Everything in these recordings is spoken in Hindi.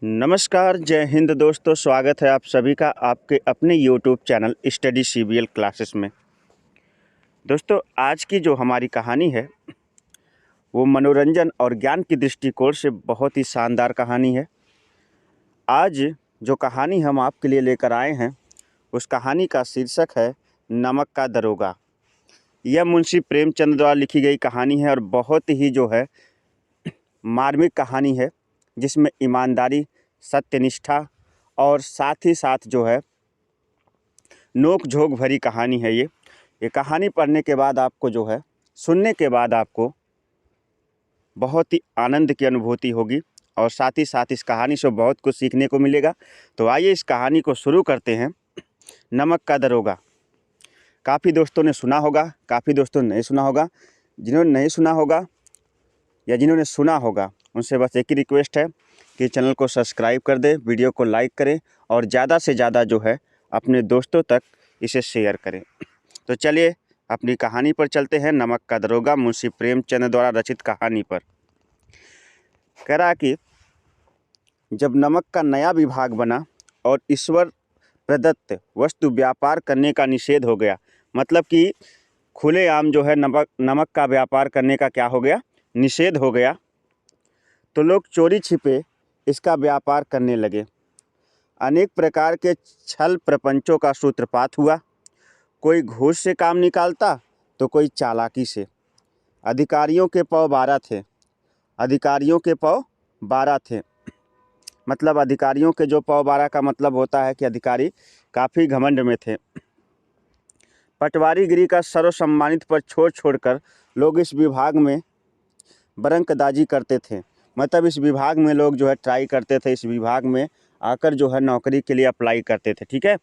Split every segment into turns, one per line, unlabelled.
नमस्कार, जय हिंद दोस्तों। स्वागत है आप सभी का आपके अपने YouTube channel study CBL classes में। दोस्तों, आज की जो हमारी कहानी है वो मनोरंजन और ज्ञान की दृष्टिकोण से बहुत ही शानदार कहानी है। आज जो कहानी हम आपके लिए लेकर आए हैं उस कहानी का शीर्षक है नमक का दरोगा। यह मुंशी प्रेमचंद द्वारा लिखी गई कहानी है और बहुत ही जो है मार्मिक कहानी है, जिसमें ईमानदारी, सत्यनिष्ठा और साथ ही साथ जो है नोक झोंक भरी कहानी है। ये कहानी पढ़ने के बाद आपको जो है सुनने के बाद आपको बहुत ही आनंद की अनुभूति होगी और साथ ही साथ इस कहानी से बहुत कुछ सीखने को मिलेगा। तो आइए इस कहानी को शुरू करते हैं। नमक का दरोगा। काफ़ी दोस्तों ने सुना होगा, काफ़ी दोस्तों ने नहीं सुना होगा। जिन्होंने नहीं सुना होगा या जिन्होंने सुना होगा उनसे बस एक ही रिक्वेस्ट है कि चैनल को सब्सक्राइब कर दें, वीडियो को लाइक करें और ज़्यादा से ज़्यादा जो है अपने दोस्तों तक इसे शेयर करें। तो चलिए अपनी कहानी पर चलते हैं। नमक का दरोगा मुंशी प्रेमचंद द्वारा रचित कहानी पर। कह रहा कि जब नमक का नया विभाग बना और ईश्वर प्रदत्त वस्तु व्यापार करने का निषेध हो गया, मतलब कि खुलेआम जो है नमक का व्यापार करने का क्या हो गया, निषेध हो गया, तो लोग चोरी छिपे इसका व्यापार करने लगे। अनेक प्रकार के छल प्रपंचों का सूत्रपात हुआ। कोई घूस से काम निकालता तो कोई चालाकी से। अधिकारियों के पौ 12 थे। मतलब अधिकारियों के जो पौ 12 का मतलब होता है कि अधिकारी काफ़ी घमंड में थे। पटवारीगिरी का सर्वसम्मानित पर छोड़कर लोग इस विभाग में बरंकदाजी करते थे। मतलब इस विभाग में लोग जो है ट्राई करते थे, इस विभाग में आकर जो है नौकरी के लिए अप्लाई करते थे। ठीक है।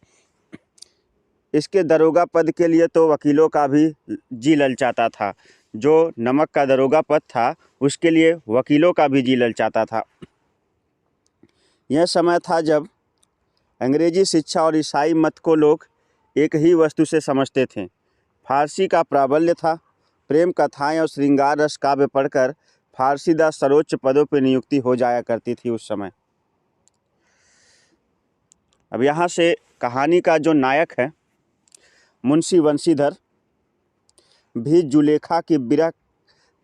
इसके दरोगा पद के लिए तो वकीलों का भी जी ललचाता था। जो नमक का दरोगा पद था उसके लिए वकीलों का भी जी ललचाता था। यह समय था जब अंग्रेजी शिक्षा और ईसाई मत को लोग एक ही वस्तु से समझते थे। फारसी का प्राबल्य था। प्रेम कथाएं और श्रृंगार रस काव्य पढ़कर फारसीदास सर्वोच्च पदों पर नियुक्ति हो जाया करती थी उस समय। अब यहाँ से कहानी का जो नायक है मुंशी वंशीधर भी जुलेखा की विरह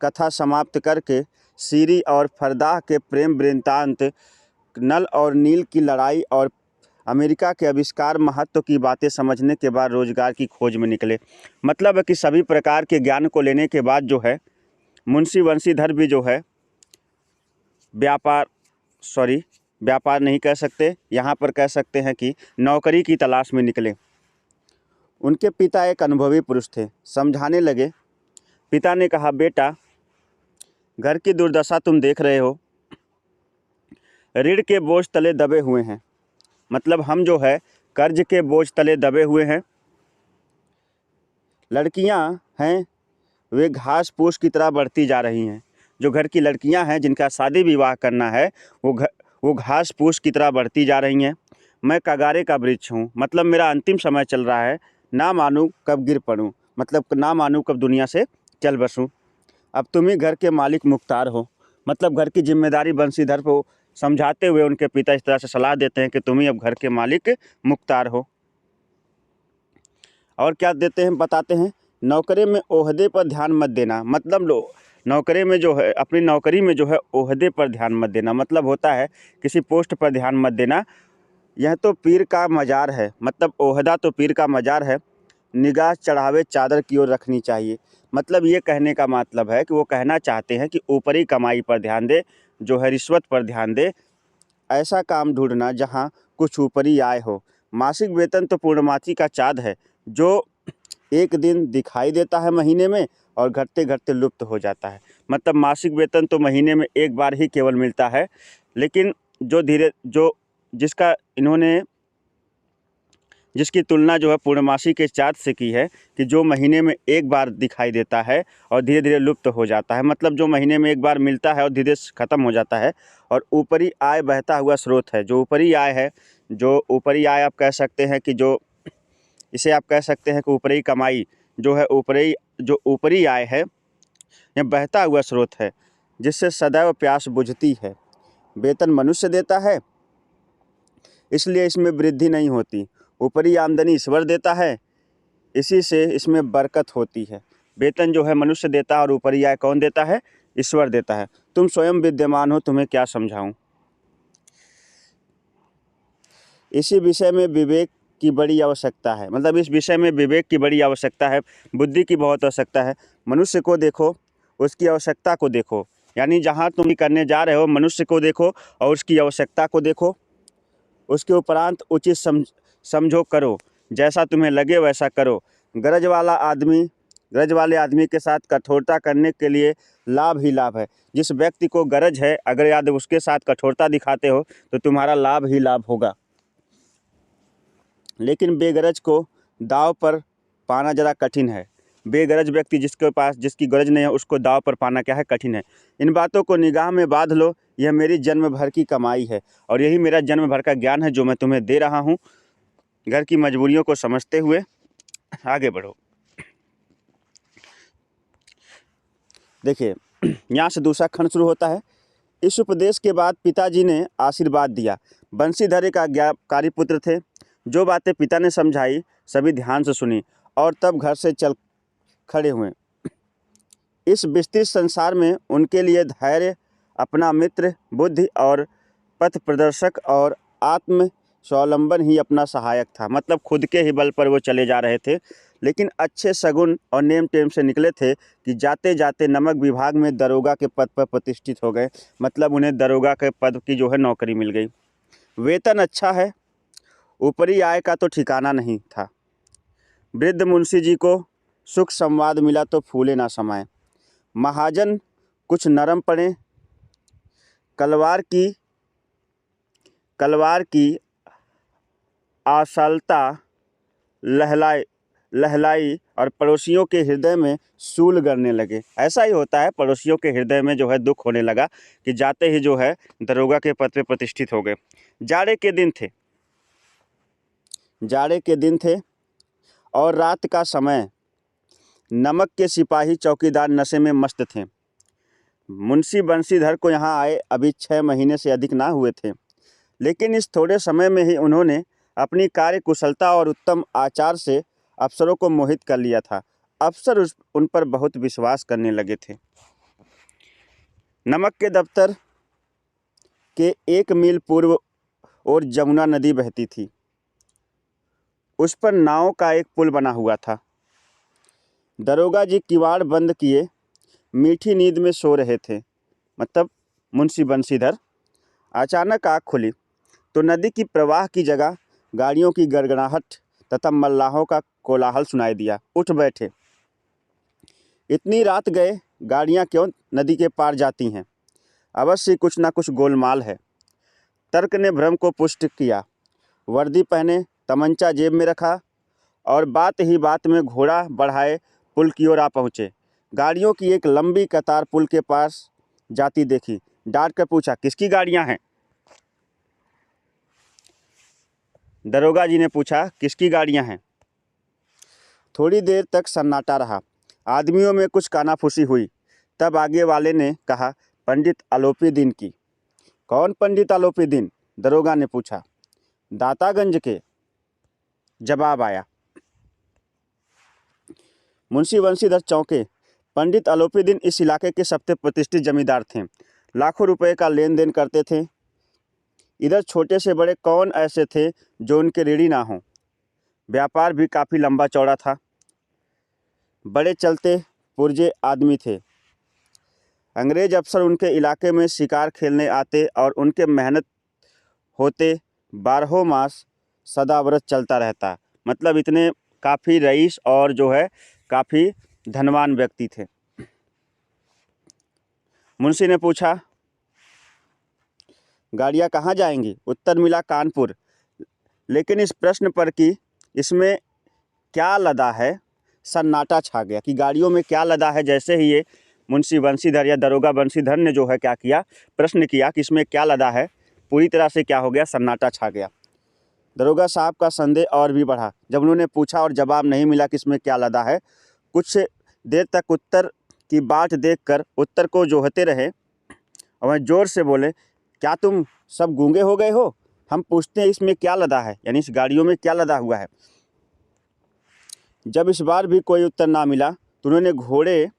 कथा समाप्त करके सीरी और फरदाह के प्रेम वृत्तांत, नल और नील की लड़ाई और अमेरिका के आविष्कार महत्व की बातें समझने के बाद रोजगार की खोज में निकले। मतलब है कि सभी प्रकार के ज्ञान को लेने के बाद जो है मुंशी वंशीधर भी जो है व्यापार नहीं कह सकते, यहाँ पर कह सकते हैं कि नौकरी की तलाश में निकले। उनके पिता एक अनुभवी पुरुष थे। समझाने लगे। पिता ने कहा, बेटा, घर की दुर्दशा तुम देख रहे हो। ऋण के बोझ तले दबे हुए हैं। मतलब हम जो है कर्ज के बोझ तले दबे हुए हैं। लड़कियां हैं वे घास फूस की तरह बढ़ती जा रही हैं। जो घर की लड़कियां हैं जिनका शादी विवाह करना है वो घास फूस की तरह बढ़ती जा रही हैं। मैं कगारे का वृक्ष हूँ। मतलब मेरा अंतिम समय चल रहा है। ना मानूं कब गिर पड़ूं, मतलब ना मानूं कब दुनिया से चल बसूं। अब तुम ही घर के मालिक मुख्तार हो। मतलब घर की जिम्मेदारी बंशीधर को समझाते हुए उनके पिता इस तरह से सलाह देते हैं कि तुम ही अब घर के मालिक मुख्तार हो। और क्या देते हैं, बताते हैं, नौकरी में ओहदे पर ध्यान मत देना। मतलब नौकरी में जो है अपनी नौकरी में जो है ओहदे पर ध्यान मत देना। मतलब होता है किसी पोस्ट पर ध्यान मत देना। यह तो पीर का मज़ार है। मतलब ओहदा तो पीर का मज़ार है। निगाह चढ़ावे चादर की ओर रखनी चाहिए। मतलब ये कहने का मतलब है कि वो कहना चाहते हैं कि ऊपरी कमाई पर ध्यान दे, जो है रिश्वत पर ध्यान दे। ऐसा काम ढूंढना जहाँ कुछ ऊपरी आय हो। मासिक वेतन तो पूर्णमासी का चाँद है, जो एक दिन दिखाई देता है महीने में और घटते घटते लुप्त हो जाता है। मतलब मासिक वेतन तो महीने में एक बार ही केवल मिलता है, लेकिन जिसकी तुलना जो है पूर्णमासी के चाँद से की है कि जो महीने में एक बार दिखाई देता है और धीरे धीरे लुप्त हो जाता है। मतलब जो महीने में एक बार मिलता है और धीरे धीरे ख़त्म हो जाता है। और ऊपरी आय बहता हुआ स्रोत है। जो ऊपरी आय आप कह सकते हैं कि इसे आप कह सकते हैं कि ऊपरी कमाई जो है, ऊपरी आय है, यह बहता हुआ स्रोत है जिससे सदैव प्यास बुझती है। वेतन मनुष्य देता है, इसलिए इसमें वृद्धि नहीं होती। ऊपरी आमदनी ईश्वर देता है, इसी से इसमें बरकत होती है। वेतन जो है मनुष्य देता है और ऊपरी आय कौन देता है? ईश्वर देता है। तुम स्वयं विद्यमान हो, तुम्हें क्या समझाऊं। इसी विषय में विवेक की बड़ी आवश्यकता है। मतलब इस विषय में विवेक की बड़ी आवश्यकता है, बुद्धि की बहुत आवश्यकता है। मनुष्य को देखो, उसकी आवश्यकता को देखो। यानी जहाँ तुम करने जा रहे हो, मनुष्य को देखो और उसकी आवश्यकता को देखो। उसके उपरांत उचित समझो करो। जैसा तुम्हें लगे वैसा करो। गरज वाले आदमी के साथ कठोरता करने के लिए लाभ ही लाभ है। जिस व्यक्ति को गरज है, अगर याद उसके साथ कठोरता दिखाते हो तो तुम्हारा लाभ ही लाभ होगा। लेकिन बेगरज को दाव पर पाना ज़रा कठिन है। बेगरज व्यक्ति जिसकी गरज नहीं है, उसको दाव पर पाना क्या है? कठिन है। इन बातों को निगाह में बांध लो। यह मेरी जन्म भर की कमाई है और यही मेरा जन्म भर का ज्ञान है जो मैं तुम्हें दे रहा हूँ। घर की मजबूरियों को समझते हुए आगे बढ़ो। देखिए, यहाँ से दूसरा खंड शुरू होता है। इस उपदेश के बाद पिताजी ने आशीर्वाद दिया। बंशीधर एक आज्ञाकारी पुत्र थे। जो बातें पिता ने समझाई सभी ध्यान से सुनी और तब घर से चल खड़े हुए। इस विस्तृत संसार में उनके लिए धैर्य, अपना मित्र, बुद्धि और पथ प्रदर्शक और आत्म स्वावलंबन ही अपना सहायक था। मतलब खुद के ही बल पर वो चले जा रहे थे, लेकिन अच्छे सगुन और नेम टेम से निकले थे कि जाते जाते नमक विभाग में दरोगा के पद पर प्रतिष्ठित हो गए। मतलब उन्हें दरोगा के पद की जो है नौकरी मिल गई। वेतन अच्छा है, ऊपरी आय का तो ठिकाना नहीं था। वृद्ध मुंशी जी को सुख संवाद मिला तो फूले ना समाये। महाजन कुछ नरम पड़े। कलवार की आशालता लहलाई और पड़ोसियों के हृदय में सूल गड़ने लगे। ऐसा ही होता है, पड़ोसियों के हृदय में जो है दुख होने लगा कि जाते ही जो है दरोगा के पद पे प्रतिष्ठित हो गए। जाड़े के दिन थे और रात का समय। नमक के सिपाही चौकीदार नशे में मस्त थे। मुंशी बंशीधर को यहाँ आए अभी 6 महीने से अधिक ना हुए थे, लेकिन इस थोड़े समय में ही उन्होंने अपनी कार्य कुशलता और उत्तम आचार से अफसरों को मोहित कर लिया था। अफसर उन पर बहुत विश्वास करने लगे थे। नमक के दफ्तर के 1 मील पूर्व और जमुना नदी बहती थी। उस पर नाव का एक पुल बना हुआ था। दरोगा जी किवाड़ बंद किए मीठी नींद में सो रहे थे। मतलब मुंशी बंशीधर। अचानक आँख खुली तो नदी की प्रवाह की जगह गाड़ियों की गड़गड़ाहट तथा मल्लाहों का कोलाहल सुनाई दिया। उठ बैठे। इतनी रात गए गाड़ियां क्यों नदी के पार जाती हैं? अवश्य कुछ ना कुछ गोलमाल है। तर्क ने भ्रम को पुष्ट किया। वर्दी पहने, तमंचा जेब में रखा और बात ही बात में घोड़ा बढ़ाए पुल की ओर आ पहुँचे। गाड़ियों की एक लंबी कतार पुल के पास जाती देखी। डांट कर पूछा, किसकी गाड़ियां हैं? दरोगा जी ने पूछा, किसकी गाड़ियां हैं? थोड़ी देर तक सन्नाटा रहा। आदमियों में कुछ कानाफूसी हुई। तब आगे वाले ने कहा, पंडित आलोपी दिन की। कौन पंडित आलोपी दिन? दरोगा ने पूछा। दातागंज के, जवाब आया। मुंशी बंशीधर चौंके। पंडित आलोपी दिन इस इलाके के सबसे प्रतिष्ठित जमींदार थे। लाखों रुपए का लेन देन करते थे। इधर छोटे से बड़े कौन ऐसे थे जो उनके ऋणी ना हों। व्यापार भी काफ़ी लंबा चौड़ा था। बड़े चलते पुर्जे आदमी थे। अंग्रेज अफसर उनके इलाके में शिकार खेलने आते और उनके मेहनत होते 12 मास सदाव्रत चलता रहता। मतलब इतने काफ़ी रईस और जो है काफ़ी धनवान व्यक्ति थे। मुंशी ने पूछा, गाड़ियाँ कहाँ जाएंगी? उत्तर मिला, कानपुर। लेकिन इस प्रश्न पर कि इसमें क्या लदा है, सन्नाटा छा गया कि गाड़ियों में क्या लदा है। जैसे ही ये मुंशी बंशीधर या दरोगा बंशीधर ने जो है क्या किया, प्रश्न किया कि इसमें क्या लदा है, पूरी तरह से क्या हो गया, सन्नाटा छा गया। दरोगा साहब का संदेह और भी बढ़ा जब उन्होंने पूछा और जवाब नहीं मिला कि इसमें क्या लदा है। कुछ देर तक उत्तर की बाट देखकर उत्तर को जोहते रहे और वह जोर से बोले, क्या तुम सब गूंगे हो गए हो? हम पूछते हैं इसमें क्या लदा है, यानी इस गाड़ियों में क्या लदा हुआ है। जब इस बार भी कोई उत्तर ना मिला तो उन्होंने घोड़े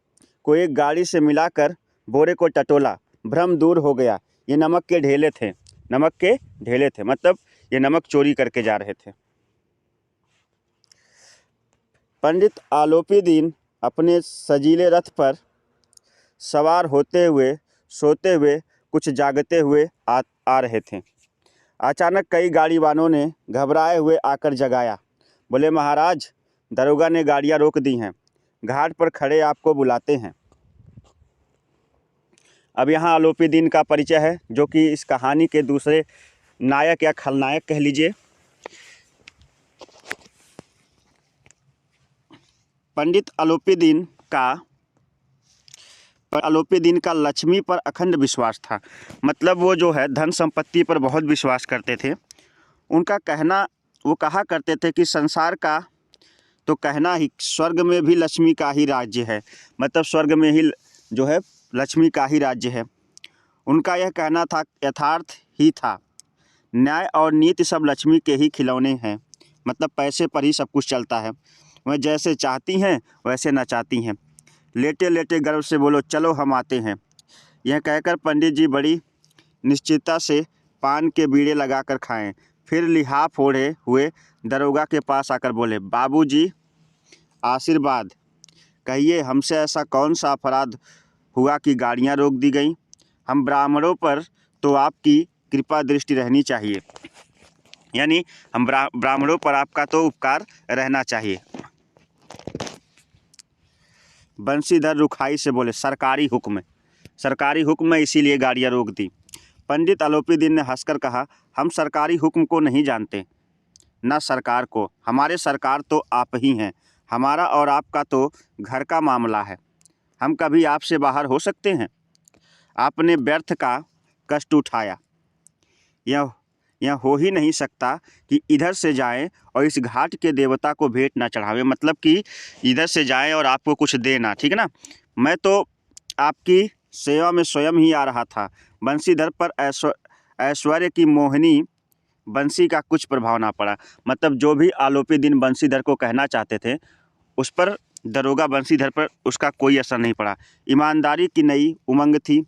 को एक गाड़ी से मिलाकर बोरे को टटोला, भ्रम दूर हो गया। ये नमक के ढेले थे, नमक के ढेले थे, मतलब ये नमक चोरी करके जा रहे थे। पंडित आलोपी दीन अपने सजीले रथ पर सवार होते हुए, सोते हुए, कुछ जागते हुए आ रहे थे। अचानक कई गाड़ी वालों ने घबराए हुए आकर जगाया। बोले, महाराज, दरोगा ने गाड़ियां रोक दी हैं, घाट पर खड़े आपको बुलाते हैं। अब यहाँ आलोपी दीन का परिचय है, जो कि इस कहानी के दूसरे नायक या खलनायक कह लीजिए। पंडित आलोपी दीन का लक्ष्मी पर अखंड विश्वास था। मतलब वो जो है धन संपत्ति पर बहुत विश्वास करते थे। उनका कहना, वो कहा करते थे कि संसार का तो कहना ही, स्वर्ग में भी लक्ष्मी का ही राज्य है। मतलब स्वर्ग में ही जो है लक्ष्मी का ही राज्य है। उनका यह कहना था, यथार्थ ही था। न्याय और नीति सब लक्ष्मी के ही खिलौने हैं। मतलब पैसे पर ही सब कुछ चलता है। वह जैसे चाहती हैं वैसे ना चाहती हैं। लेटे लेटे गर्व से बोलो, चलो हम आते हैं। यह कहकर पंडित जी बड़ी निश्चितता से पान के बीड़े लगाकर खाएं। फिर लिहाफ ओढ़े हुए दरोगा के पास आकर बोले, बाबूजी, आशीर्वाद कहिए, हमसे ऐसा कौन सा अपराध हुआ कि गाड़ियां रोक दी गईं? हम ब्राह्मणों पर तो आपकी कृपा दृष्टि रहनी चाहिए, यानी हम ब्राह्मणों पर आपका तो उपकार रहना चाहिए। बंशीधर रुखाई से बोले, सरकारी हुक्म है, इसीलिए गाड़ियां रोक दी। पंडित आलोपी दीन ने हंसकर कहा, हम सरकारी हुक्म को नहीं जानते, न सरकार को। हमारे सरकार तो आप ही हैं। हमारा और आपका तो घर का मामला है। हम कभी आपसे बाहर हो सकते हैं? आपने व्यर्थ का कष्ट उठाया। यह हो ही नहीं सकता कि इधर से जाएं और इस घाट के देवता को भेंट ना चढ़ावे। मतलब कि इधर से जाएं और आपको कुछ देना, ठीक है ना। मैं तो आपकी सेवा में स्वयं ही आ रहा था। बंशीधर पर ऐश्वर्य की मोहिनी बंसी का कुछ प्रभाव ना पड़ा। मतलब जो भी आलोपी दीन बंशीधर को कहना चाहते थे, उस पर दरोगा बंशीधर पर उसका कोई असर नहीं पड़ा। ईमानदारी की नई उमंग थी।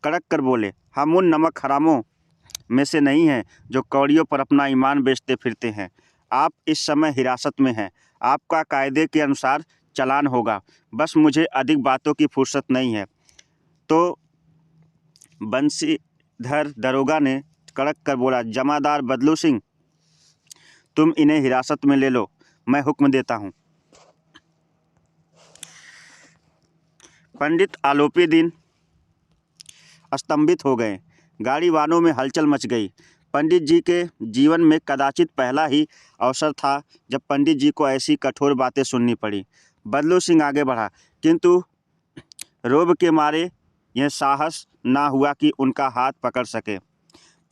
कड़क कर बोले, हम उन नमक हरामों में से नहीं हैं जो कौड़ियों पर अपना ईमान बेचते फिरते हैं। आप इस समय हिरासत में हैं। आपका कायदे के अनुसार चालान होगा। बस मुझे अधिक बातों की फुर्सत नहीं है। तो बंशीधर दरोगा ने कड़क कर बोला, जमादार बदलू सिंह, तुम इन्हें हिरासत में ले लो, मैं हुक्म देता हूँ। पंडित आलोपी दीन स्तंभित हो गए। गाड़ी वालों में हलचल मच गई। पंडित जी के जीवन में कदाचित पहला ही अवसर था जब पंडित जी को ऐसी कठोर बातें सुननी पड़ी। बदलू सिंह आगे बढ़ा, किंतु रोब के मारे यह साहस ना हुआ कि उनका हाथ पकड़ सके।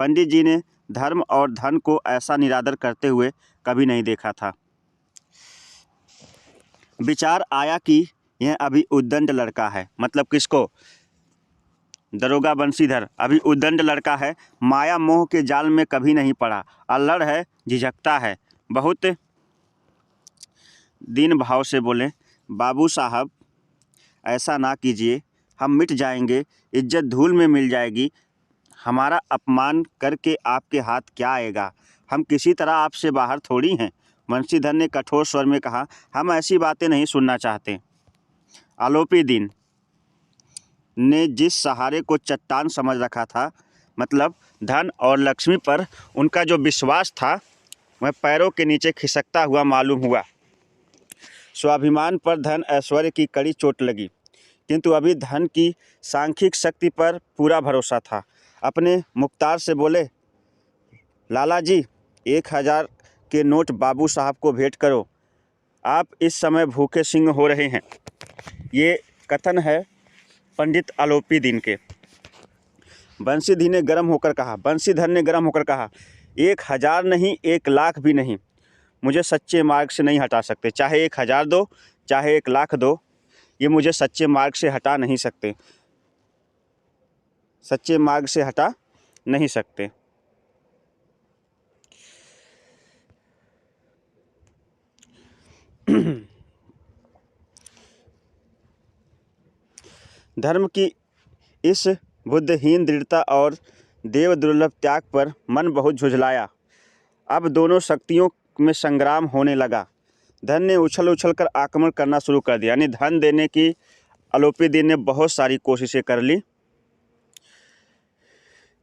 पंडित जी ने धर्म और धन को ऐसा निरादर करते हुए कभी नहीं देखा था। विचार आया कि यह अभी उद्दंड लड़का है। मतलब किसको? दरोगा बंशीधर अभी उद्दंड लड़का है, माया मोह के जाल में कभी नहीं पड़ा, अल्लड़ है, झिझकता है। बहुत दीन भाव से बोले, बाबू साहब, ऐसा ना कीजिए, हम मिट जाएंगे, इज्जत धूल में मिल जाएगी। हमारा अपमान करके आपके हाथ क्या आएगा? हम किसी तरह आपसे बाहर थोड़ी हैं। बंशीधर ने कठोर स्वर में कहा, हम ऐसी बातें नहीं सुनना चाहते। आलोपी दीन ने जिस सहारे को चट्टान समझ रखा था, मतलब धन और लक्ष्मी पर उनका जो विश्वास था, वह पैरों के नीचे खिसकता हुआ मालूम हुआ। स्वाभिमान पर धन ऐश्वर्य की कड़ी चोट लगी, किंतु अभी धन की सांख्यिक शक्ति पर पूरा भरोसा था। अपने मुख्तार से बोले, लाला जी, 1000 के नोट बाबू साहब को भेंट करो, आप इस समय भूखे सिंह हो रहे हैं। ये कथन है पंडित आलोपी दीन के। बंशीधर ने गर्म होकर कहा, 1000 नहीं, 1,00,000 भी नहीं, मुझे सच्चे मार्ग से नहीं हटा सकते। चाहे 1000 दो, चाहे 1,00,000 दो, ये मुझे सच्चे मार्ग से हटा नहीं सकते, सच्चे मार्ग से हटा नहीं सकते। धर्म की इस बुद्धहीन दृढ़ता और देव दुर्लभ त्याग पर मन बहुत झुझलाया। अब दोनों शक्तियों में संग्राम होने लगा। धन ने उछल उछल कर आक्रमण करना शुरू कर दिया। यानी धन देने की अलोपीदीन ने बहुत सारी कोशिशें कर ली।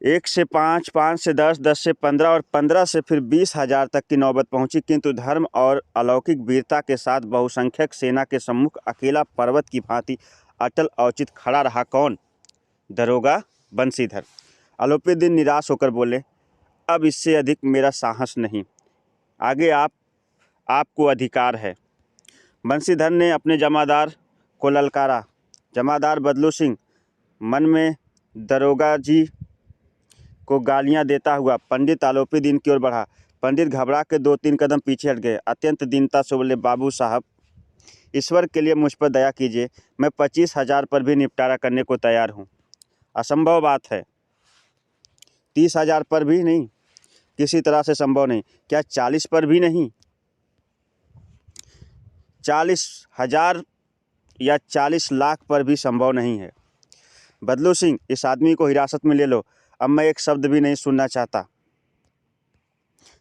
1 से 5, 5 से 10, 10 से 15 और 15 से फिर 20,000 तक की नौबत पहुंची, किंतु धर्म और अलौकिक वीरता के साथ बहुसंख्यक सेना के सम्मुख अकेला पर्वत की भांति अटल अवचित खड़ा रहा। कौन? दरोगा बंसीधर। अलोपीदीन निराश होकर बोले, अब इससे अधिक मेरा साहस नहीं, आगे आपको अधिकार है। बंसीधर ने अपने जमादार को ललकारा। जमादार बदलू सिंह मन में दरोगा जी को गालियां देता हुआ पंडित आलोपीदीन की ओर बढ़ा। पंडित घबरा के 2-3 कदम पीछे हट गए। अत्यंत दीनता से बोले, बाबू साहब, ईश्वर के लिए मुझ पर दया कीजिए, मैं 25,000 पर भी निपटारा करने को तैयार हूँ। असंभव बात है। 30,000 पर भी नहीं, किसी तरह से संभव नहीं। क्या 40 पर भी नहीं? 40,000 या 40 लाख पर भी संभव नहीं है। बदलू सिंह, इस आदमी को हिरासत में ले लो, अब मैं एक शब्द भी नहीं सुनना चाहता।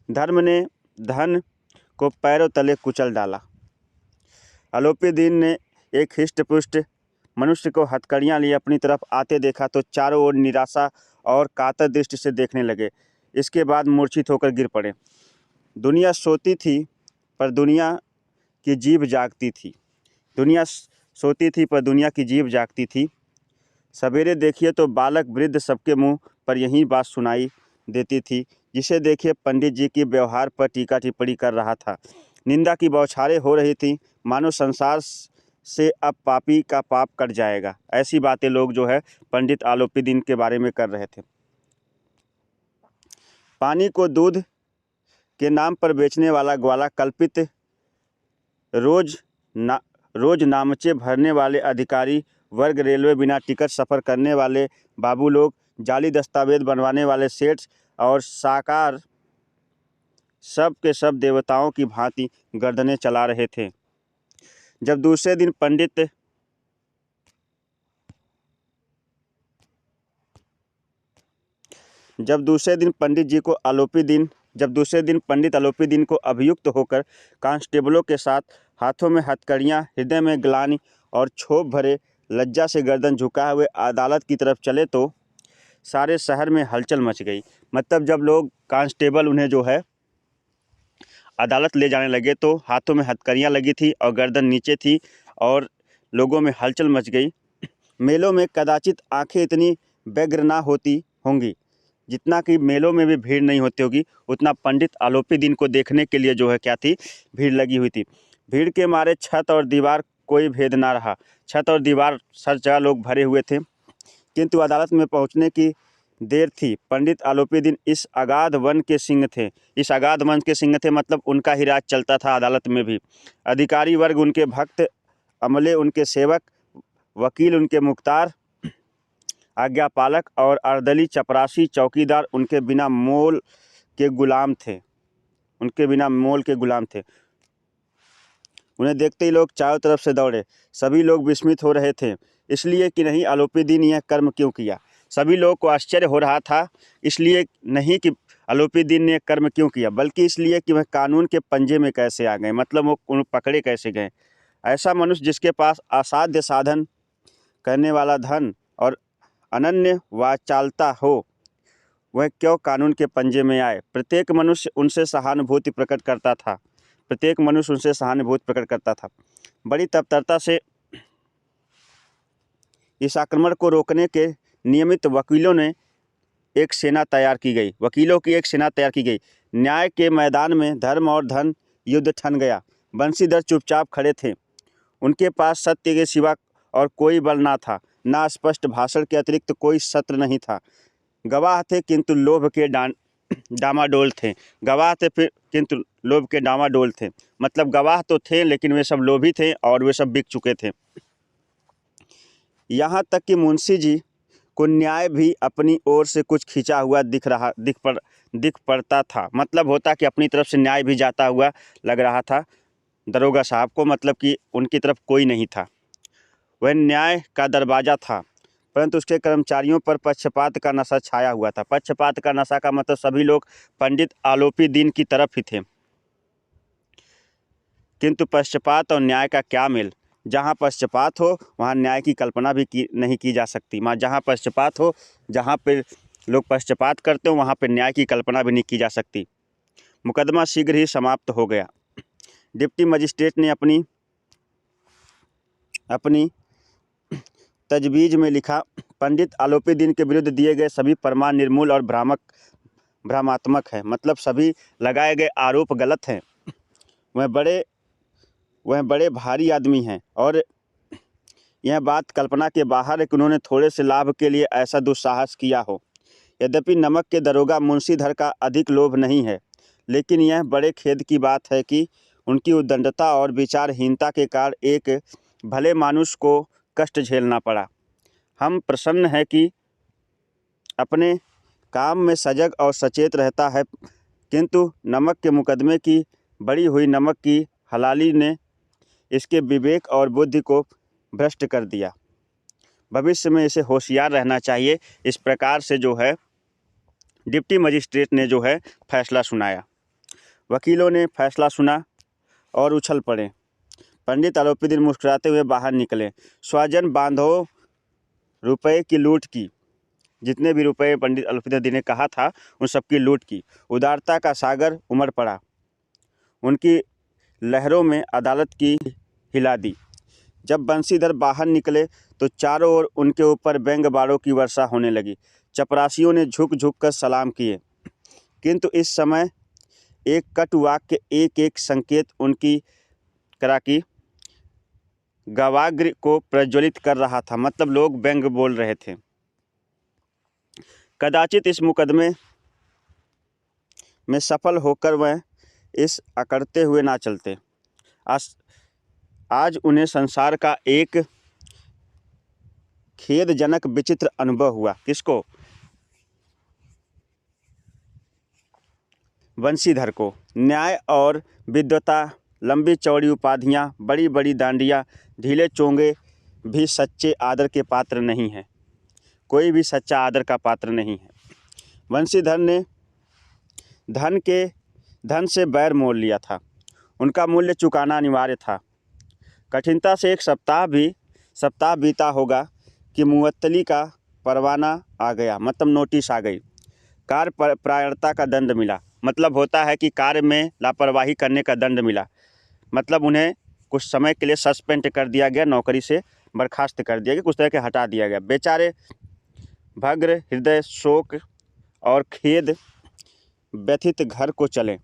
धर्म ने धन को पैरों तले कुचल डाला। अलोपीदीन ने एक हिष्ट-पुष्ट मनुष्य को हथकड़ियाँ लिए अपनी तरफ आते देखा तो चारों ओर निराशा और कातर दृष्टि से देखने लगे। इसके बाद मूर्छित होकर गिर पड़े। दुनिया सोती थी पर दुनिया की जीभ जागती थी। दुनिया सोती थी पर दुनिया की जीभ जागती थी। सवेरे देखिए तो बालक वृद्ध सबके मुंह पर यही बात सुनाई देती थी। जिसे देखिए पंडित जी की व्यवहार पर टीका टिप्पणी कर रहा था। निंदा की बौछारें हो रही थी, मानो संसार से अब पापी का पाप कट जाएगा। ऐसी बातें लोग जो है पंडित आलोपीदीन के बारे में कर रहे थे। पानी को दूध के नाम पर बेचने वाला ग्वाला, कल्पित रोज नामचे भरने वाले अधिकारी वर्ग, रेलवे बिना टिकट सफ़र करने वाले बाबू लोग, जाली दस्तावेज बनवाने वाले सेठ और साकार सब के सब देवताओं की भांति गर्दनें चला रहे थे। जब दूसरे दिन पंडित आलोपीदीन को अभियुक्त होकर कांस्टेबलों के साथ हाथों में हथकड़ियाँ, हृदय में ग्लानि और क्षोभ भरे लज्जा से गर्दन झुकाए हुए अदालत की तरफ चले तो सारे शहर में हलचल मच गई। मतलब जब लोग कांस्टेबल उन्हें जो है अदालत ले जाने लगे तो हाथों में हथकड़ियाँ लगी थी और गर्दन नीचे थी और लोगों में हलचल मच गई। मेलों में कदाचित आंखें इतनी व्यग्र ना होती होंगी जितना कि मेलों में भी भीड़ नहीं होती होगी, उतना पंडित आलोपीदीन को देखने के लिए जो है क्या थी, भीड़ लगी हुई थी। भीड़ के मारे छत और दीवार कोई भेद ना रहा। छत और दीवार हर जगह लोग भरे हुए थे। किंतु अदालत में पहुंचने की देर थी। पंडित आलोपीदीन इस अगाध वन के सिंह थे। इस अगाध वन के सिंह थे मतलब उनका ही राज चलता था अदालत में भी। अधिकारी वर्ग उनके भक्त, अमले उनके सेवक, वकील उनके मुख्तार, आज्ञापालक और अर्दली चपरासी चौकीदार उनके बिना मोल के गुलाम थे। उन्हें देखते ही लोग चारों तरफ से दौड़े। सभी लोग विस्मित हो रहे थे, इसलिए कि नहीं आलोपीदीन यह कर्म क्यों किया। सभी लोगों को आश्चर्य हो रहा था, इसलिए नहीं कि आलोपीदीन ने कर्म क्यों किया, बल्कि इसलिए कि वह कानून के पंजे में कैसे आ गए, मतलब वो उन्हें पकड़े कैसे गए। ऐसा मनुष्य जिसके पास असाध्य साधन करने वाला धन और अनन्य वाचालता हो, वह क्यों कानून के पंजे में आए। प्रत्येक मनुष्य उनसे सहानुभूति प्रकट करता था। बड़ी तत्परता से इस आक्रमण को रोकने के नियमित वकीलों की एक सेना तैयार की गई। न्याय के मैदान में धर्म और धन युद्ध ठन गया। बंसीधर चुपचाप खड़े थे। उनके पास सत्य के सिवा और कोई बल ना था, ना स्पष्ट भाषण के अतिरिक्त कोई सत्र नहीं था। गवाह थे किंतु लोभ के डामाडोल थे। मतलब गवाह तो थे लेकिन वे सब लोभी थे और वे सब बिक चुके थे। यहाँ तक कि मुंशी जी को न्याय भी अपनी ओर से कुछ खिंचा हुआ दिख पड़ता था। मतलब होता कि अपनी तरफ से न्याय भी जाता हुआ लग रहा था। दरोगा साहब को, मतलब कि उनकी तरफ कोई नहीं था। वह न्याय का दरवाज़ा था, परंतु उसके कर्मचारियों पर पक्षपात का नशा छाया हुआ था। पक्षपात का नशा का मतलब सभी लोग पंडित आलोपी की तरफ ही थे, किंतु पक्षपात और न्याय का क्या मेल। जहाँ पक्षपात हो वहाँ न्याय की कल्पना भी नहीं की जा सकती। जहाँ पक्षपात हो, जहाँ पे लोग पक्षपात करते हो, वहाँ पे न्याय की कल्पना भी नहीं की जा सकती। मुकदमा शीघ्र ही समाप्त हो गया। डिप्टी मजिस्ट्रेट ने अपनी तजवीज़ में लिखा, पंडित आलोपी के विरुद्ध दिए गए सभी प्रमाण निर्मूल और भ्रमात्मक है। मतलब सभी लगाए गए आरोप गलत हैं। वह बड़े भारी आदमी हैं और यह बात कल्पना के बाहर है कि उन्होंने थोड़े से लाभ के लिए ऐसा दुस्साहस किया हो। यद्यपि नमक के दरोगा मुंशीधर का अधिक लोभ नहीं है, लेकिन यह बड़े खेद की बात है कि उनकी उद्दंडता और विचारहीनता के कारण एक भले मानुष को कष्ट झेलना पड़ा। हम प्रसन्न हैं कि अपने काम में सजग और सचेत रहता है, किंतु नमक के मुकदमे की बड़ी हुई नमक की हलाली ने इसके विवेक और बुद्धि को भ्रष्ट कर दिया। भविष्य में इसे होशियार रहना चाहिए। इस प्रकार से जो है डिप्टी मजिस्ट्रेट ने जो है फैसला सुनाया। वकीलों ने फैसला सुना और उछल पड़े। पंडित आलोपी मुस्कुराते हुए बाहर निकले। स्वजन बांधवों रुपए की लूट की, जितने भी रुपए पंडित आलोपी ने कहा था उन सबकी लूट की। उदारता का सागर उमड़ पड़ा, उनकी लहरों में अदालत की हिला दी। जब बंशीधर बाहर निकले तो चारों ओर उनके ऊपर व्यंग बाणों की वर्षा होने लगी। चपरासियों ने झुक झुक कर सलाम किए, किंतु इस समय एक कटु वाक्य, एक एक संकेत उनकी कराकी गवाग्र को प्रज्वलित कर रहा था। मतलब लोग व्यंग बोल रहे थे। कदाचित इस मुकदमे में सफल होकर वह इस अकड़ते हुए ना चलते। आज उन्हें संसार का एक खेदजनक विचित्र अनुभव हुआ। किसको? बंशीधर को। न्याय और विद्वता, लंबी चौड़ी उपाधियाँ, बड़ी बड़ी दांडियाँ, ढीले चोंगे भी सच्चे आदर के पात्र नहीं हैं। कोई भी सच्चा आदर का पात्र नहीं है। बंशीधर ने धन से बैर मोल लिया था। उनका मूल्य चुकाना अनिवार्य था। कठिनता से एक सप्ताह बीता होगा कि मुअत्तली का परवाना आ गया, मतलब नोटिस आ गई। कार्य प्रायणता का दंड मिला। मतलब होता है कि कार्य में लापरवाही करने का दंड मिला। मतलब उन्हें कुछ समय के लिए सस्पेंड कर दिया गया, नौकरी से बर्खास्त कर दिया गया, कुछ तरह के हटा दिया गया। बेचारे भग्र हृदय, शोक और खेद व्यथित घर को चले।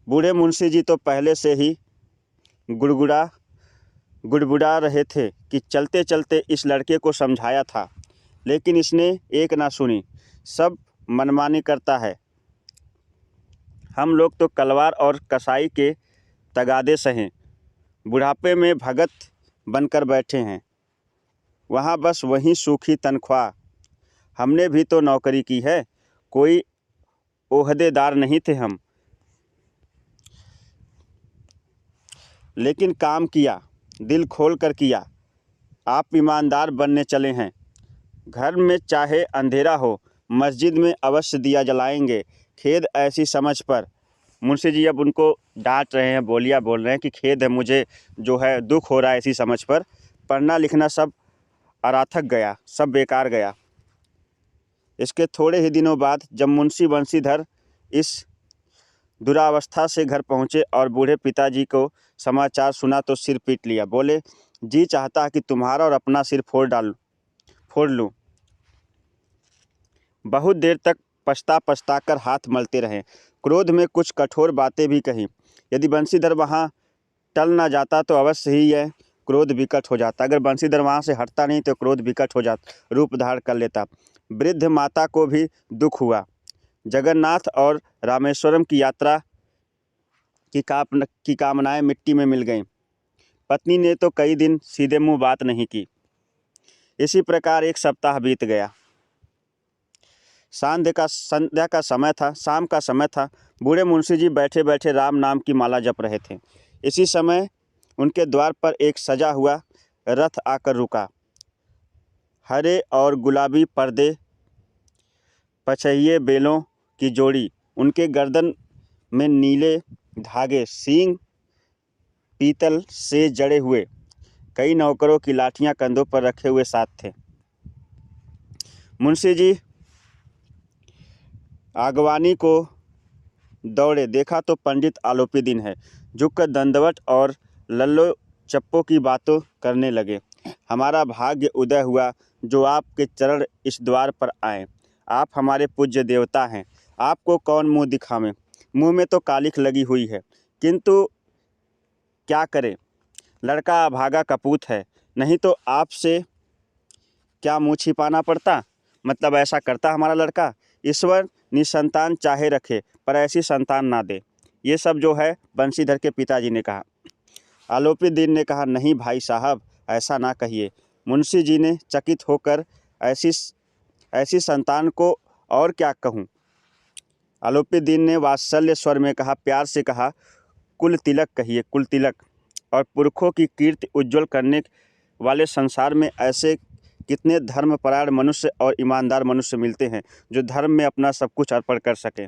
बूढ़े मुंशी जी तो पहले से ही गुड़गुड़ा रहे थे कि चलते चलते इस लड़के को समझाया था, लेकिन इसने एक ना सुनी। सब मनमानी करता है। हम लोग तो कलवार और कसाई के तगादे सहें, बुढ़ापे में भगत बनकर बैठे हैं। वहाँ बस वही सूखी तनख्वाह। हमने भी तो नौकरी की है, कोई ओहदेदार नहीं थे हम, लेकिन काम किया, दिल खोल कर किया। आप ईमानदार बनने चले हैं। घर में चाहे अंधेरा हो, मस्जिद में अवश्य दिया जलाएंगे। खेद ऐसी समझ पर। मुंशी जी अब उनको डांट रहे हैं, बोलिया बोल रहे हैं कि खेद है, मुझे जो है दुख हो रहा है ऐसी समझ पर। पढ़ना लिखना सब अराथक गया, सब बेकार गया। इसके थोड़े ही दिनों बाद जब मुंशी बंशीधर इस दुरावस्था से घर पहुँचे और बूढ़े पिताजी को समाचार सुना तो सिर पीट लिया। बोले, जी चाहता है कि तुम्हारा और अपना सिर फोड़ लूँ। बहुत देर तक पछता कर हाथ मलते रहे। क्रोध में कुछ कठोर बातें भी कहीं। यदि बंशीधर वहाँ टल ना जाता तो अवश्य ही यह क्रोध विकट हो जाता। अगर बंशीधर वहाँ से हटता नहीं तो क्रोध विकट हो जाता, रूप धारण कर लेता। वृद्ध माता को भी दुख हुआ। जगन्नाथ और रामेश्वरम की यात्रा की कामनाएं मिट्टी में मिल गईं। पत्नी ने तो कई दिन सीधे मुंह बात नहीं की। इसी प्रकार एक सप्ताह बीत गया। संध्या का समय था, शाम का समय था। बूढ़े मुंशी जी बैठे बैठे राम नाम की माला जप रहे थे। इसी समय उनके द्वार पर एक सजा हुआ रथ आकर रुका। हरे और गुलाबी पर्दे, पचहिए बेलों की जोड़ी, उनके गर्दन में नीले धागे, सींग पीतल से जड़े हुए, कई नौकरों की लाठियां कंधों पर रखे हुए साथ थे। मुंशी जी आगवानी को दौड़े, देखा तो पंडित आलोपीदीन है। झुककर दंडवत और लल्लो चप्पो की बातों करने लगे। हमारा भाग्य उदय हुआ जो आपके चरण इस द्वार पर आए। आप हमारे पूज्य देवता हैं, आपको कौन मुंह दिखावे। मुंह में तो कालिख लगी हुई है, किंतु क्या करें, लड़का अभागा कपूत है, नहीं तो आपसे क्या मुंह छिपाना पड़ता। मतलब ऐसा करता हमारा लड़का। ईश्वर निसंतान चाहे रखे, पर ऐसी संतान ना दे। ये सब जो है बंशीधर के पिताजी ने कहा। आलोपीदीन ने कहा, नहीं भाई साहब, ऐसा ना कहिए। मुंशी जी ने चकित होकर, ऐसी संतान को और क्या कहूँ। आलोपीदीन ने वात्सल्य स्वर में कहा, प्यार से कहा, कुल तिलक कहिए, कुल तिलक। और पुरखों की कीर्ति उज्जवल करने वाले संसार में ऐसे कितने धर्मपरायण मनुष्य और ईमानदार मनुष्य मिलते हैं जो धर्म में अपना सब कुछ अर्पण कर सके।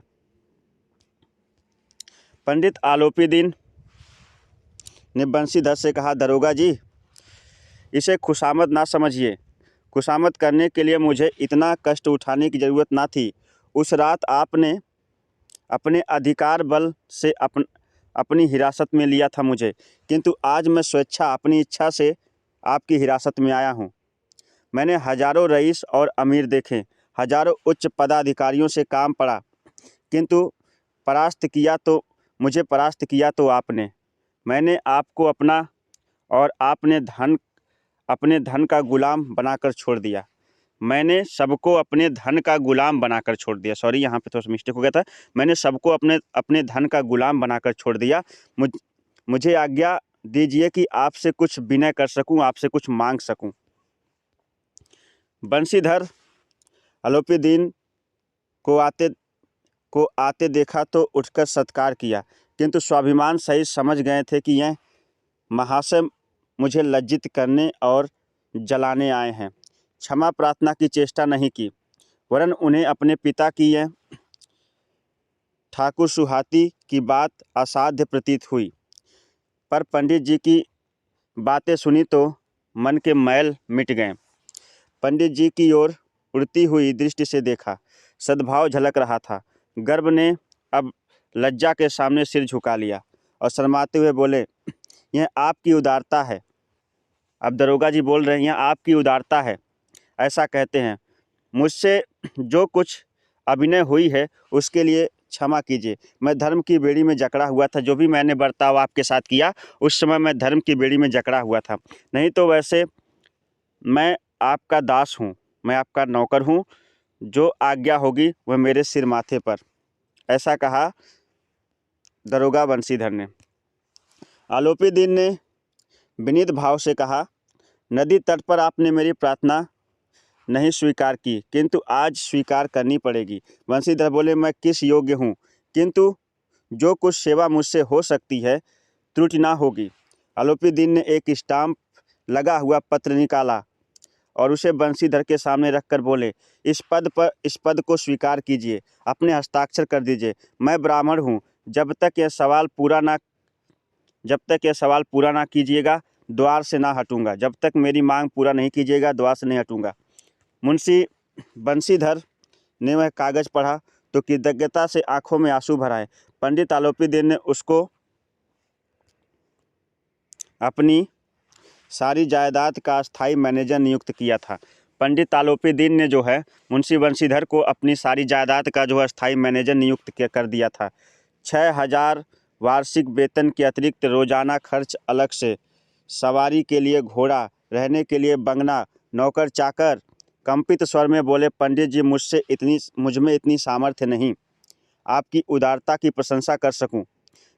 पंडित आलोपीदीन ने बंशीधर से कहा, दरोगा जी, इसे खुशामद ना समझिए। खुशामद करने के लिए मुझे इतना कष्ट उठाने की ज़रूरत ना थी। उस रात आपने अपने अधिकार बल से अपनी हिरासत में लिया था मुझे, किंतु आज मैं स्वेच्छा अपनी इच्छा से आपकी हिरासत में आया हूँ। मैंने हजारों रईस और अमीर देखे, हजारों उच्च पदाधिकारियों से काम पड़ा, किंतु मुझे परास्त किया तो आपने। मैंने आपको अपना और अपने धन का गुलाम बनाकर छोड़ दिया। मैंने सबको अपने धन का गुलाम बनाकर छोड़ दिया। सॉरी, यहाँ पे थोड़ा सा मिस्टेक हो गया था। मैंने सबको अपने धन का गुलाम बनाकर छोड़ दिया। मुझे आज्ञा दीजिए कि आपसे कुछ विनय कर सकूं, आपसे कुछ मांग सकूं। बंशीधर आलोपीदीन को आते देखा तो उठकर सत्कार किया, किंतु स्वाभिमान सहित समझ गए थे कि यह महाशय मुझे लज्जित करने और जलाने आए हैं। क्षमा प्रार्थना की चेष्टा नहीं की, वरन उन्हें अपने पिता की यह ठाकुर सुहाती की बात असाध्य प्रतीत हुई। पर पंडित जी की बातें सुनी तो मन के मैल मिट गए। पंडित जी की ओर उड़ती हुई दृष्टि से देखा, सद्भाव झलक रहा था। गर्भ ने अब लज्जा के सामने सिर झुका लिया और शर्माते हुए बोले, यह आपकी उदारता है। अब दरोगा जी बोल रहे हैं, यह आपकी उदारता है, ऐसा कहते हैं। मुझसे जो कुछ अभिनय हुई है उसके लिए क्षमा कीजिए। मैं धर्म की बेड़ी में जकड़ा हुआ था। जो भी मैंने बर्ताव आपके साथ किया उस समय मैं धर्म की बेड़ी में जकड़ा हुआ था, नहीं तो वैसे मैं आपका दास हूँ, मैं आपका नौकर हूँ। जो आज्ञा होगी वह मेरे सिर माथे पर। ऐसा कहा दरोगा बंशीधर ने। आलोपीदीन ने विनीत भाव से कहा, नदी तट पर आपने मेरी प्रार्थना नहीं स्वीकार की, किंतु आज स्वीकार करनी पड़ेगी। बंशीधर बोले, मैं किस योग्य हूँ, किंतु जो कुछ सेवा मुझसे हो सकती है त्रुटि ना होगी। आलोपीदीन ने एक स्टाम्प लगा हुआ पत्र निकाला और उसे बंशीधर के सामने रखकर बोले, इस पद को स्वीकार कीजिए, अपने हस्ताक्षर कर दीजिए। मैं ब्राह्मण हूँ। जब तक यह सवाल पूरा ना कीजिएगा द्वार से ना हटूंगा। जब तक मेरी मांग पूरा नहीं कीजिएगा द्वार से नहीं हटूंगा। मुंशी बंशीधर ने वह कागज पढ़ा तो कृतज्ञता से आंखों में आंसू भर आए। पंडित आलोपीदीन ने उसको अपनी सारी जायदाद का स्थायी मैनेजर नियुक्त किया था। पंडित आलोपीदीन ने जो है मुंशी बंशीधर को अपनी सारी जायदाद का जो है स्थायी मैनेजर नियुक्त कर दिया था। 6000 वार्षिक वेतन के अतिरिक्त रोजाना खर्च अलग से, सवारी के लिए घोड़ा, रहने के लिए बंगला, नौकर चाकर। कंपित स्वर में बोले, पंडित जी, मुझ में इतनी सामर्थ्य नहीं आपकी उदारता की प्रशंसा कर सकूं,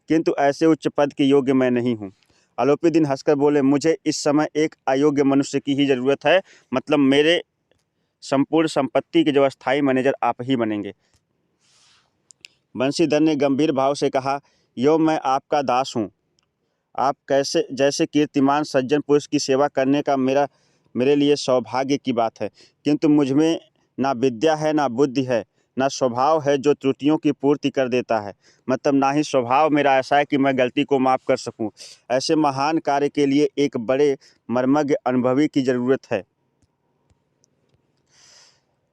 किंतु ऐसे उच्च पद के योग्य मैं नहीं हूं। आलोपीदीन हंसकर बोले, मुझे इस समय एक अयोग्य मनुष्य की ही जरूरत है। मतलब मेरे संपूर्ण संपत्ति के जो अस्थायी मैनेजर आप ही बनेंगे। बंशीधर ने गंभीर भाव से कहा, यो मैं आपका दास हूँ, आप कैसे जैसे कीर्तिमान सज्जन पुरुष की सेवा करने का मेरे लिए सौभाग्य की बात है, किंतु मुझ में ना विद्या है, ना बुद्धि है, ना स्वभाव है जो त्रुटियों की पूर्ति कर देता है। मतलब ना ही स्वभाव मेरा ऐसा है कि मैं गलती को माफ़ कर सकूं। ऐसे महान कार्य के लिए एक बड़े मर्मज्ञ अनुभवी की ज़रूरत है।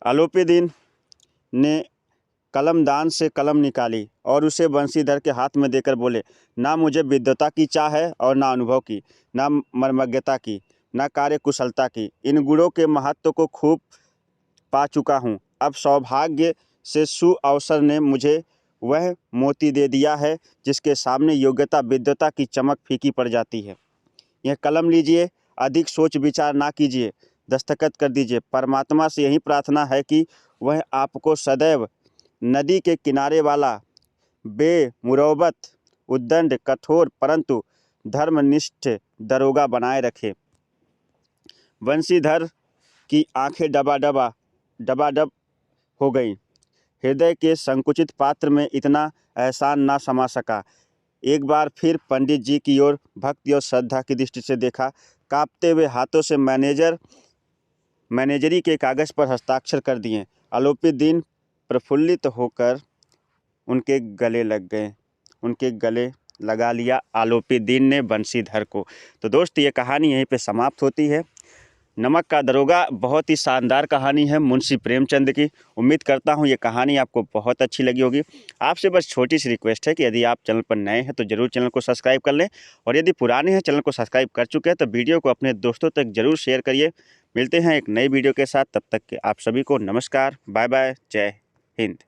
अलोपीदीन ने कलमदान से कलम निकाली और उसे बंशीधर के हाथ में देकर बोले, ना मुझे विद्वता की चाह है और ना अनुभव की, ना मर्मज्ञता की, ना कार्य कुशलता की। इन गुणों के महत्व को खूब पा चुका हूँ। अब सौभाग्य से सुअवसर ने मुझे वह मोती दे दिया है जिसके सामने योग्यता विद्वता की चमक फीकी पड़ जाती है। यह कलम लीजिए, अधिक सोच विचार ना कीजिए, दस्तखत कर दीजिए। परमात्मा से यही प्रार्थना है कि वह आपको सदैव नदी के किनारे वाला बेमुरौवत, उद्दंड, कठोर परंतु धर्मनिष्ठ दरोगा बनाए रखे। बंशीधर की आंखें डबाडब हो गईं। हृदय के संकुचित पात्र में इतना एहसान ना समा सका। एक बार फिर पंडित जी की ओर भक्ति और श्रद्धा की दृष्टि से देखा। कांपते हुए हाथों से मैनेजरी के कागज़ पर हस्ताक्षर कर दिए। अलोपीदीन प्रफुल्लित होकर उनके गले लगा लिया आलोपीदीन ने बंशीधर को। तो दोस्त, ये कहानी यहीं पे समाप्त होती है। नमक का दरोगा बहुत ही शानदार कहानी है मुंशी प्रेमचंद की। उम्मीद करता हूँ ये कहानी आपको बहुत अच्छी लगी होगी। आपसे बस छोटी सी रिक्वेस्ट है कि यदि आप चैनल पर नए हैं तो ज़रूर चैनल को सब्सक्राइब कर लें, और यदि पुराने हैं चैनल को सब्सक्राइब कर चुके हैं तो वीडियो को अपने दोस्तों तक ज़रूर शेयर करिए। मिलते हैं एक नई वीडियो के साथ, तब तक के आप सभी को नमस्कार, बाय बाय, जय हिंद।